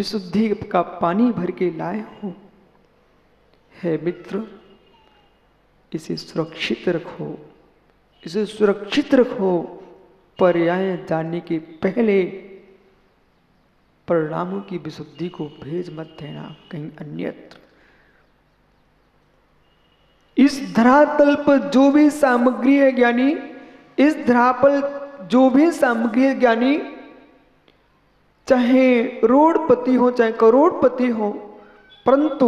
विशुद्धि का पानी भर के लाए हो। हे मित्र, इसे सुरक्षित रखो, इसे सुरक्षित रखो। पर्याय जानने के पहले परिणामों की विशुद्धि को भेज मत देना कहीं अन्यत्र। इस धरातल पर जो भी सामग्री है ज्ञानी, इस धरातल जो भी सामग्री है ज्ञानी, चाहे रोडपति हो चाहे करोड़पति हो, परंतु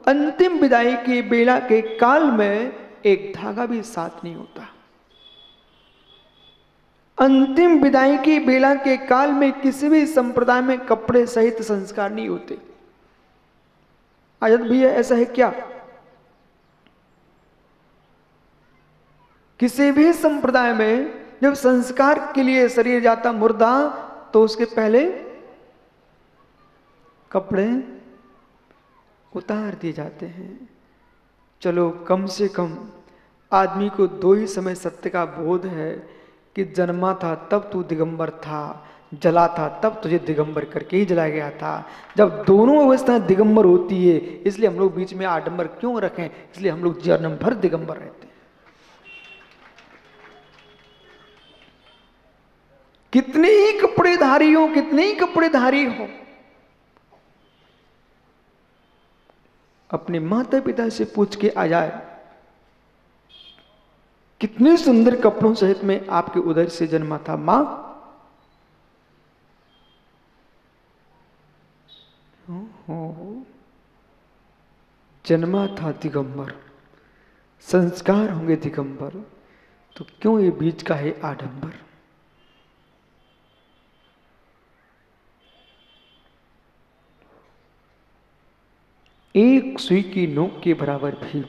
अंतिम विदाई की बेला के काल में एक धागा भी साथ नहीं होता। अंतिम विदाई की बेला के काल में किसी भी संप्रदाय में कपड़े सहित संस्कार नहीं होते। आजाद भैया ऐसा है क्या? किसी भी संप्रदाय में जब संस्कार के लिए शरीर जाता मुर्दा, तो उसके पहले कपड़े उतार दिए जाते हैं। चलो कम से कम आदमी को दो ही समय सत्य का बोध है कि जन्मा था तब तू दिगंबर था, जला था तब तुझे दिगंबर करके ही जलाया गया था। जब दोनों अवस्थाएं दिगंबर होती है, इसलिए हम लोग बीच में आडंबर क्यों रखें? इसलिए हम लोग जन्म भर दिगंबर रहते हैं। कितने ही कपड़ेधारी हो, कितने ही कपड़ेधारी हो, अपने माता पिता से पूछ के आ जाए कितने सुंदर कपड़ों सहित में आपके उदर से जन्मा था मां। जन्मा था दिगंबर, संस्कार होंगे दिगंबर, तो क्यों ये बीच का है आडंबर? एक सुई की नोक के बराबर भी,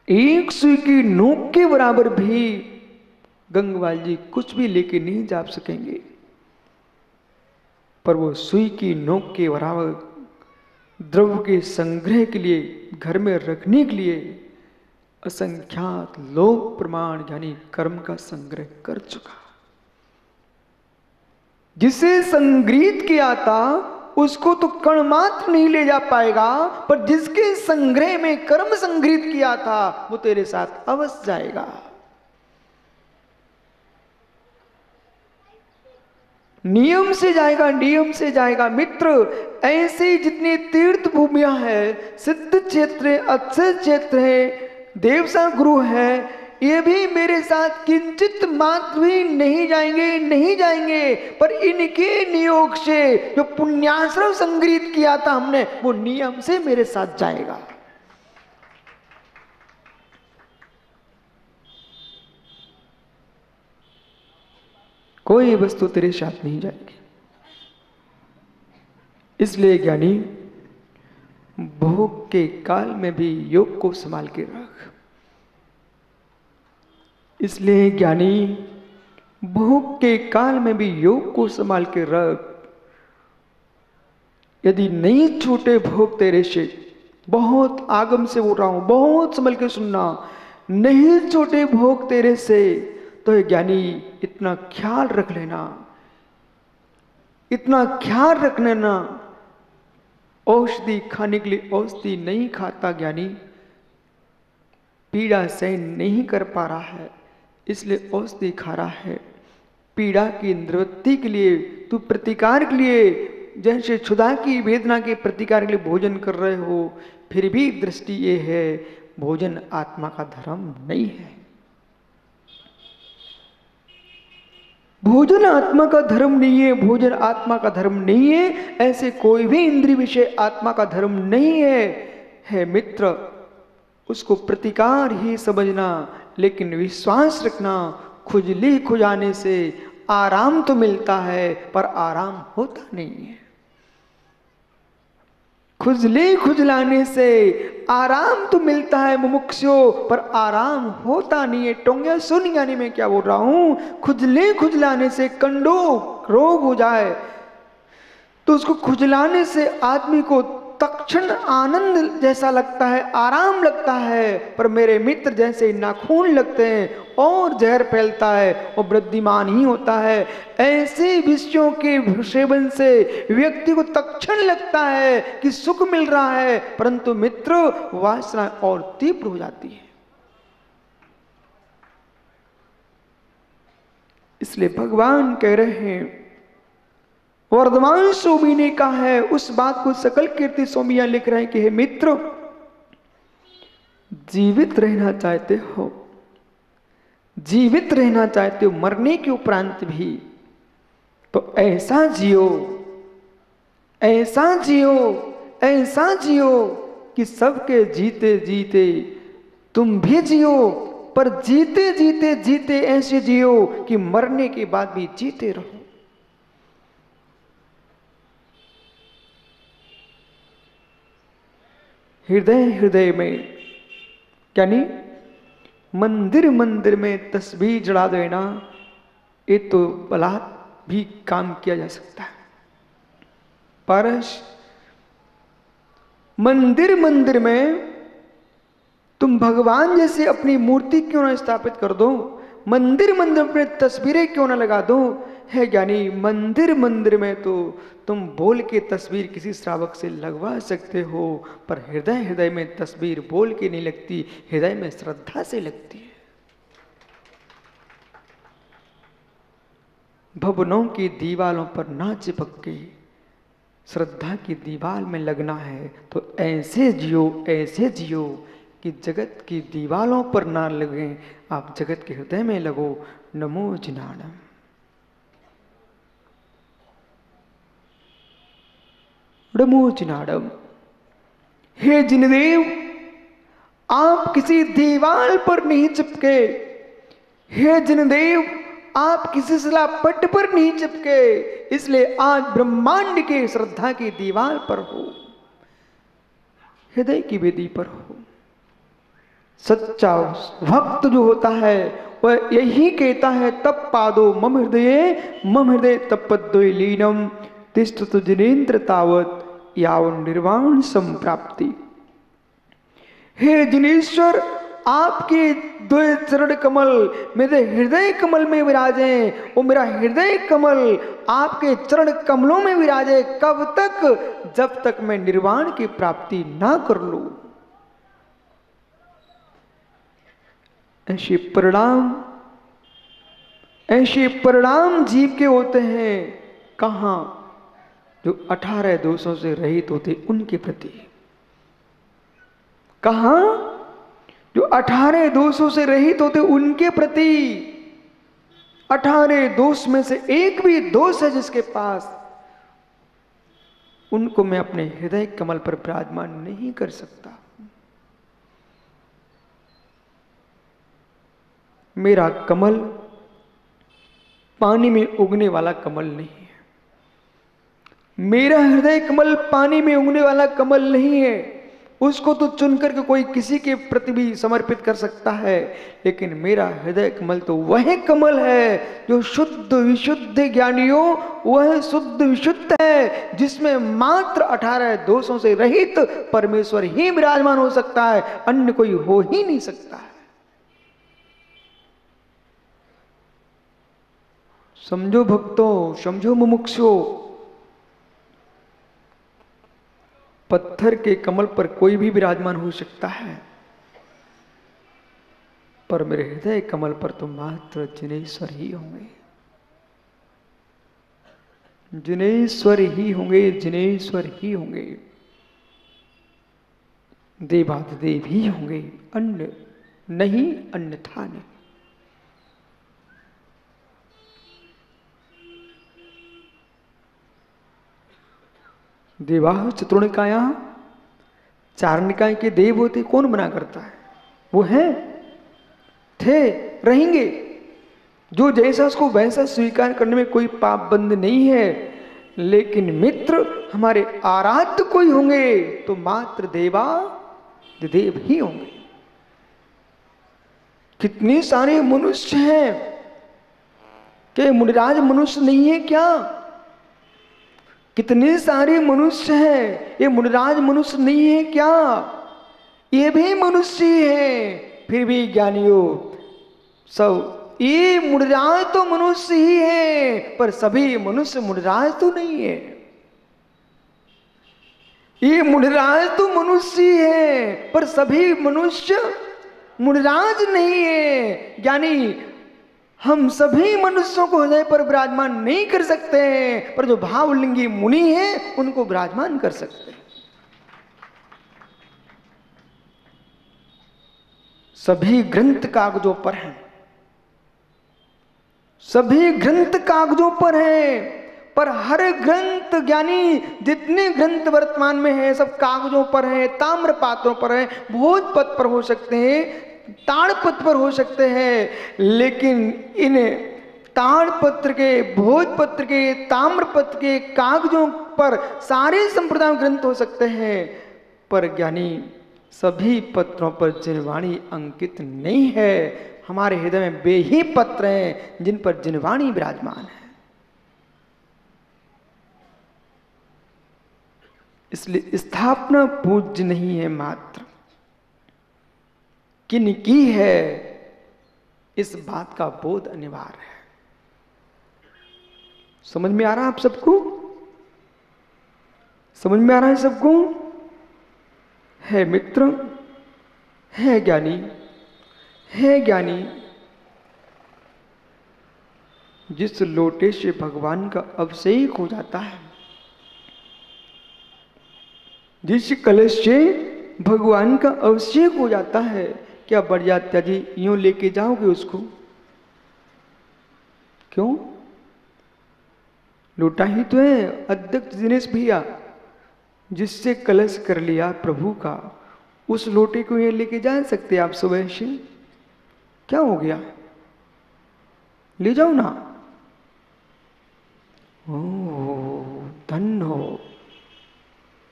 एक सुई की नोक के बराबर भी गंगवाल जी कुछ भी लेके नहीं जा सकेंगे, पर वो सुई की नोक के बराबर द्रव्य के संग्रह के लिए, घर में रखने के लिए असंख्यात लोक प्रमाण यानी कर्म का संग्रह कर चुका। जिसे संग्रहित किया था उसको तो कण मात्र नहीं ले जा पाएगा, पर जिसके संग्रह में कर्म संग्रहित किया था वो तेरे साथ अवश्य जाएगा। नियम से जाएगा, नियम से जाएगा। मित्र, ऐसे जितने तीर्थ भूमियां हैं, सिद्ध क्षेत्र, अक्षय क्षेत्र है, देवसा गुरु है, ये भी मेरे साथ किंचित मात्र भी नहीं जाएंगे, नहीं जाएंगे। पर इनके नियोग से जो पुण्याश्रम संग्रहित किया था हमने, वो नियम से मेरे साथ जाएगा। कोई वस्तु तेरे साथ नहीं जाएगी। इसलिए ज्ञानी, भोग के काल में भी योग को संभाल के रख। इसलिए ज्ञानी, भोग के काल में भी योग को संभाल के रख। यदि नहीं छूटे भोग तेरे से, बहुत आगम से बोल रहा हूं, बहुत संभल के सुनना, नहीं छूटे भोग तेरे से, तो ज्ञानी इतना ख्याल रख लेना, इतना ख्याल रख लेना, औषधि खाने के लिए औषधि नहीं खाता ज्ञानी, पीड़ा सहन नहीं कर पा रहा है, इसलिए औषधि खा रहा है। पीड़ा की निवृत्ति के लिए, तू प्रतिकार के लिए, जैसे क्षुधा की वेदना के प्रतिकार के लिए भोजन कर रहे हो, फिर भी दृष्टि ये है, भोजन आत्मा का धर्म नहीं है। भोजन आत्मा का धर्म नहीं है, भोजन आत्मा का धर्म नहीं है। ऐसे कोई भी इंद्रिय विषय आत्मा का धर्म नहीं है मित्र। उसको प्रतिकार ही समझना, लेकिन विश्वास रखना, खुजली खुजाने से आराम तो मिलता है पर आराम होता नहीं है। खुजली खुजलाने से आराम तो मिलता है मुमुक्षु, पर आराम होता नहीं है। टोंगिया सुन यानी मैं क्या बोल रहा हूं, खुजली खुजलाने से कंडो रोग हो जाए तो उसको खुजलाने से आदमी को तत्क्षण आनंद जैसा लगता है, आराम लगता है, पर मेरे मित्र जैसे नाखून लगते हैं और जहर फैलता है और वृद्धिमान ही होता है। ऐसे विषयों के सेवन से व्यक्ति को तत्क्षण लगता है कि सुख मिल रहा है, परंतु मित्र वासना और तीव्र हो जाती है। इसलिए भगवान कह रहे हैं, वर्धमान स्वामी ने कहा है, उस बात को सकल कीर्ति स्वामियां लिख रहे हैं कि हे मित्र, जीवित रहना चाहते हो, जीवित रहना चाहते हो मरने के उपरांत भी, तो ऐसा जियो, ऐसा जियो, ऐसा जियो कि सबके जीते जीते तुम भी जियो, पर जीते जीते जीते ऐसे जियो कि मरने के बाद भी जीते रहो। हृदय हृदय में, यानी मंदिर मंदिर में तस्वीर जड़ा देना, ये तो भला भी काम किया जा सकता है, पर मंदिर मंदिर में तुम भगवान जैसे अपनी मूर्ति क्यों ना स्थापित कर दो, मंदिर मंदिर में तस्वीरें क्यों ना लगा दो। है ज्ञानी, मंदिर मंदिर में तो तुम बोल के तस्वीर किसी श्रावक से लगवा सकते हो, पर हृदय हृदय में तस्वीर बोल के नहीं लगती, हृदय में श्रद्धा से लगती है। भवनों की दीवालों पर ना चिपक के श्रद्धा की दीवार में लगना है, तो ऐसे जियो, ऐसे जियो कि जगत की दीवालों पर ना लगे, आप जगत के हृदय में लगो। नमो जिनाणम। नमो जिनाणम। हे जिनदेव, आप किसी दीवार पर नहीं चिपके, हे जिनदेव आप किसी शिलापट पर नहीं चिपके, इसलिए आज ब्रह्मांड के श्रद्धा की दीवार पर हो, हृदय की वेदी पर हो। सच्चा भक्त जो होता है वह यही कहता है, तप पादो मम हृदय तपद्वय लीनम तिष्ठतु जिनेन्द्र तावत यावन निर्वाण संप्राप्ति। हे जिनेश्वर, आपके दो चरण कमल मेरे हृदय कमल में विराजे, वो मेरा हृदय कमल आपके चरण कमलों में विराजे। कब तक? जब तक मैं निर्वाण की प्राप्ति ना कर लूं। ऐसे परिणाम जीव के होते हैं। कहां? जो 18 दोषों से रहित होते उनके प्रति। कहां? जो 18 दोषों से रहित होते उनके प्रति। 18 दोष में से एक भी दोष है जिसके पास, उनको मैं अपने हृदय कमल पर विराजमान नहीं कर सकता। मेरा कमल पानी में उगने वाला कमल नहीं है, मेरा हृदय कमल पानी में उगने वाला कमल नहीं है। उसको तो चुन करके कोई किसी के प्रति भी समर्पित कर सकता है, लेकिन मेरा हृदय कमल तो वह कमल है जो शुद्ध विशुद्ध ज्ञानियों, वह शुद्ध विशुद्ध है जिसमें मात्र 18 दोषों से रहित परमेश्वर ही विराजमान हो सकता है, अन्य कोई हो ही नहीं सकता है। समझो भक्तों, समझो मुमुक्षुओं, पत्थर के कमल पर कोई भी विराजमान हो सकता है, पर मेरे हृदय कमल पर तो मात्र जिनेश्वर ही होंगे, जिनेश्वर ही होंगे, जिनेश्वर ही होंगे, देवाधिदेव ही होंगे, अन्य नहीं, अन्यथा नहीं। देवाः चतुर्निकायाः, चार निकाय के देव होते, कौन मना करता है? वो हैं, थे, रहेंगे। जो जैसा उसको वैसा स्वीकार करने में कोई पाबंद नहीं है, लेकिन मित्र हमारे आराध्य कोई होंगे तो मात्र देवाधिदेव ही होंगे। कितने सारे मनुष्य हैं, क्या मुनिराज मनुष्य नहीं है क्या? कितने सारे मनुष्य हैं, ये मुनिराज मनुष्य नहीं है क्या? ये भी मनुष्य ही है। फिर भी ज्ञानियों सब, ये मुनिराज तो मनुष्य ही है, पर सभी मनुष्य मुनिराज तो नहीं है। ये मुनिराज तो मनुष्य ही है, पर सभी मनुष्य मुनिराज नहीं है। यानी हम सभी मनुष्यों को हृदय पर विराजमान नहीं कर सकते हैं, पर जो भावलिंगी मुनि हैं उनको विराजमान कर सकते हैं। सभी ग्रंथ कागजों पर हैं, सभी ग्रंथ कागजों पर हैं, पर हर ग्रंथ, ज्ञानी जितने ग्रंथ वर्तमान में हैं सब कागजों पर हैं, ताम्र पात्रों पर हैं, भोजपत्र पर हो सकते हैं, ताड़पत्र पर हो सकते हैं, लेकिन इन ताड़पत्र के, भोजपत्र के, ताम्रपत्र के कागजों पर सारे संप्रदाय ग्रंथ हो सकते हैं, पर ज्ञानी सभी पत्रों पर जिनवाणी अंकित नहीं है। हमारे हृदय में वे ही पत्र हैं जिन पर जिनवाणी विराजमान है। इसलिए स्थापना पूज्य नहीं है, मात्र किन की है, इस बात का बोध अनिवार्य है। समझ में आ रहा है आप सबको? समझ में आ रहा है सबको? है मित्र, है ज्ञानी, है ज्ञानी। जिस लोटे से भगवान का अभिषेक हो जाता है, जिस कलश से भगवान का अभिषेक हो जाता है, क्या बरजात्या जी यूं लेके जाओगे उसको? क्यों? लोटा ही तो है अध्यक्ष दिनेश भैया, जिससे कलश कर लिया प्रभु का, उस लोटे को ये लेके जा सकते आप सुबह से? क्या हो गया? ले जाओ ना। ओ धन्य हो,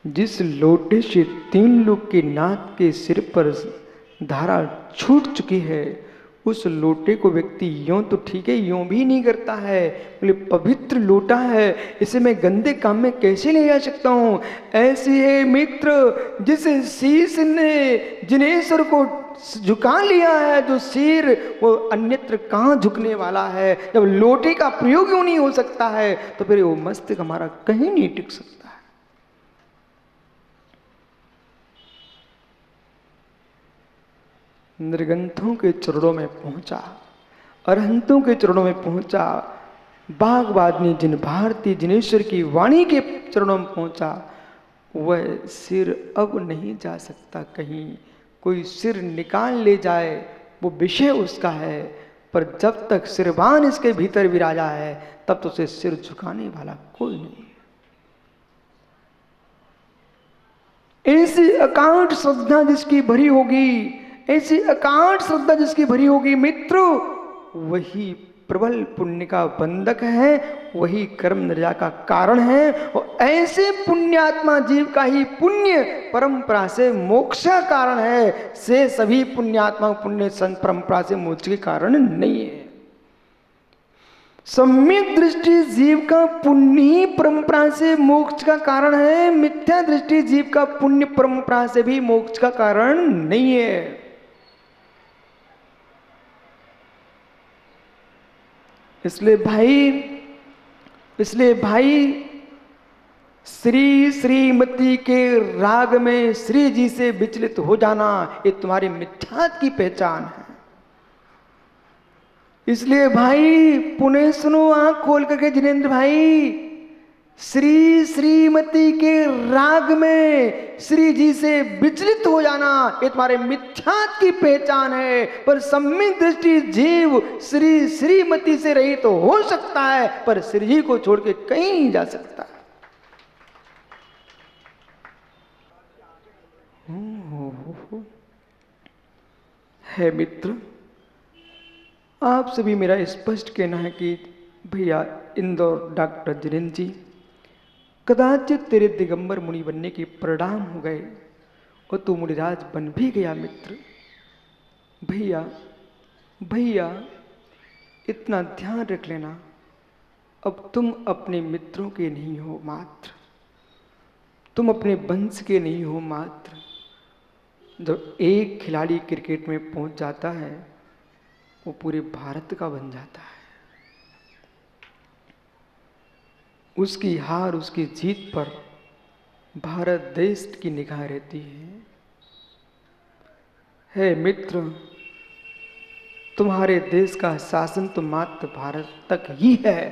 जिस लोटे से 3 लोग के नाथ के सिर पर धारा छूट चुकी है, उस लोटे को व्यक्ति यूं तो ठीक है यूं भी नहीं करता है, बोले पवित्र लोटा है, इसे मैं गंदे काम में कैसे ले जा सकता हूं? ऐसी है मित्र जिस शीश ने जिनेश्वर को झुका लिया है, जो सिर वो अन्यत्र कहां झुकने वाला है। जब लोटे का प्रयोग क्यों नहीं हो सकता है, तो फिर वो मस्तक हमारा कहीं नहीं टिक सकता। निर्गंथों के चरणों में पहुंचा, अरहंतों के चरणों में पहुंचा, बागवादनी जिन भारती जिनेश्वर की वाणी के चरणों में पहुंचा, वह सिर अब नहीं जा सकता कहीं। कोई सिर निकाल ले जाए वो विषय उसका है, पर जब तक सिरबान इसके भीतर विराजा है तब तो उसे सिर झुकाने वाला कोई नहीं। ऐसी अकांठ श्रद्धा जिसकी भरी होगी, ऐसी अकांठ श्रद्धा जिसकी भरी होगी मित्रों, वही प्रबल पुण्य का बंधक है, वही कर्म निर्जा का कारण है। और ऐसे पुण्यात्मा जीव का ही पुण्य परंपरा से मोक्ष का कारण है, से सभी पुण्यात्मा पुण्य परंपरा से मोक्ष के कारण नहीं है। सम्यक दृष्टि जीव का पुण्य ही परंपरा से मोक्ष का कारण है, मिथ्या दृष्टि जीव का पुण्य परंपरा से भी मोक्ष का कारण नहीं है। इसलिए भाई श्री श्रीमती के राग में श्री जी से विचलित हो जाना, ये तुम्हारी मिथ्यात्व की पहचान है। इसलिए भाई पुनः सुनो आंख खोल करके जिनेंद्र भाई, श्री श्रीमती के राग में श्री जी से विचलित हो जाना ये तुम्हारे मिथ्यात्व की पहचान है। पर सम्यक दृष्टि जीव श्री श्रीमती से रही तो हो सकता है, पर श्री जी को छोड़ के कहीं नहीं जा सकता। है मित्र, आप सभी मेरा स्पष्ट कहना है कि भैया इंदौर डॉक्टर जिनेंद्र जी, कदाचित तेरे दिगंबर मुनि बनने के परिणाम हो गए और तू मुनिराज बन भी गया मित्र। भैया इतना ध्यान रख लेना, अब तुम अपने मित्रों के नहीं हो मात्र, तुम अपने वंश के नहीं हो मात्र। जब एक खिलाड़ी क्रिकेट में पहुंच जाता है वो पूरे भारत का बन जाता है। उसकी हार उसकी जीत पर भारत देश की निगाह रहती है मित्र, तुम्हारे देश का शासन तो मात्र भारत तक ही है,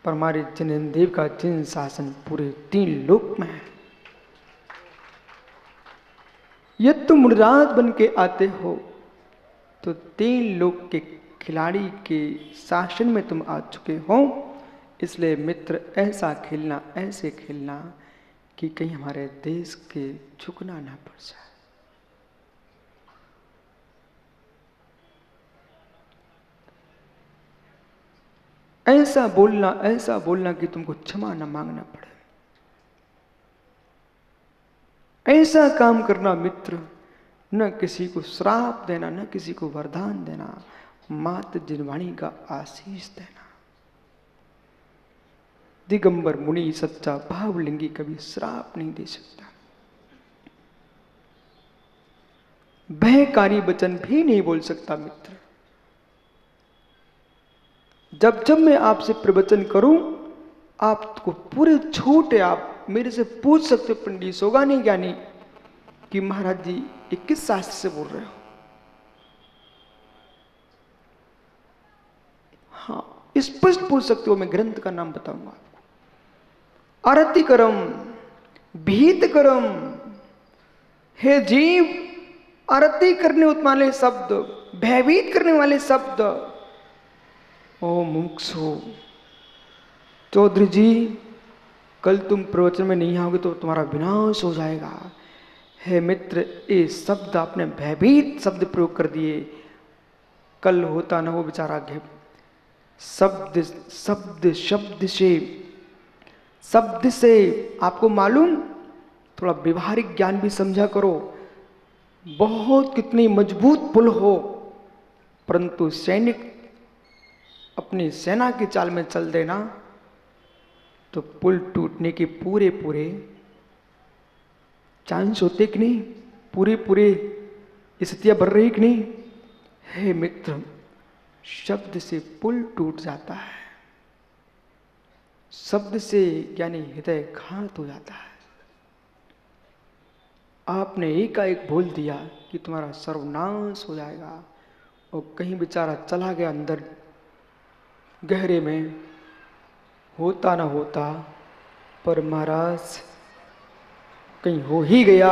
पर हमारे जनेंद्र का जिन शासन पूरे 3 लोक में है। यदि तुम राज बन के आते हो तो 3 लोक के खिलाड़ी के शासन में तुम आ चुके हो। इसलिए मित्र ऐसा खेलना, ऐसे खेलना कि कहीं हमारे देश के झुकना ना पड़ जाए। ऐसा बोलना कि तुमको क्षमा न मांगना पड़े। ऐसा काम करना मित्र, न किसी को श्राप देना, न किसी को वरदान देना, मात्र जिनवाणी का आशीष देना। दिगंबर मुनि सच्चा भावलिंगी कभी श्राप नहीं दे सकता, भयकारी वचन भी नहीं बोल सकता मित्र। जब जब मैं आपसे प्रवचन करूं, आपको पूरे छूट है, आप मेरे से पूछ सकते हो पंडित होगा नहीं ज्ञानी कि महाराज जी ये किस शास्त्र से बोल रहे हो। हाँ, स्पष्ट पूछ सकते हो, मैं ग्रंथ का नाम बताऊंगा आपको। आरती करम, भीत करम, हे जीव, आरती करने वाले शब्द, भयभीत करने वाले शब्द। ओ मुमुक्षु, चौधरी जी कल तुम प्रवचन में नहीं आओगे तो तुम्हारा विनाश हो जाएगा। हे मित्र, ये शब्द आपने भयभीत शब्द प्रयोग कर दिए, कल होता ना वो बेचारा घे। शब्द शब्द शब्द से आपको मालूम, थोड़ा व्यवहारिक ज्ञान भी समझा करो। बहुत कितनी मजबूत पुल हो, परंतु सैनिक अपनी सेना की चाल में चल देना तो पुल टूटने के पूरे चांस होते कि नहीं, पूरे स्थितियां बढ़ रही कि नहीं। हे मित्र, शब्द से पुल टूट जाता है, शब्द से यानी हृदय घात हो जाता है। आपने एकाएक बोल दिया कि तुम्हारा सर्वनाश हो जाएगा, और कहीं बेचारा चला गया अंदर गहरे में, होता ना होता, पर महाराज कहीं हो ही गया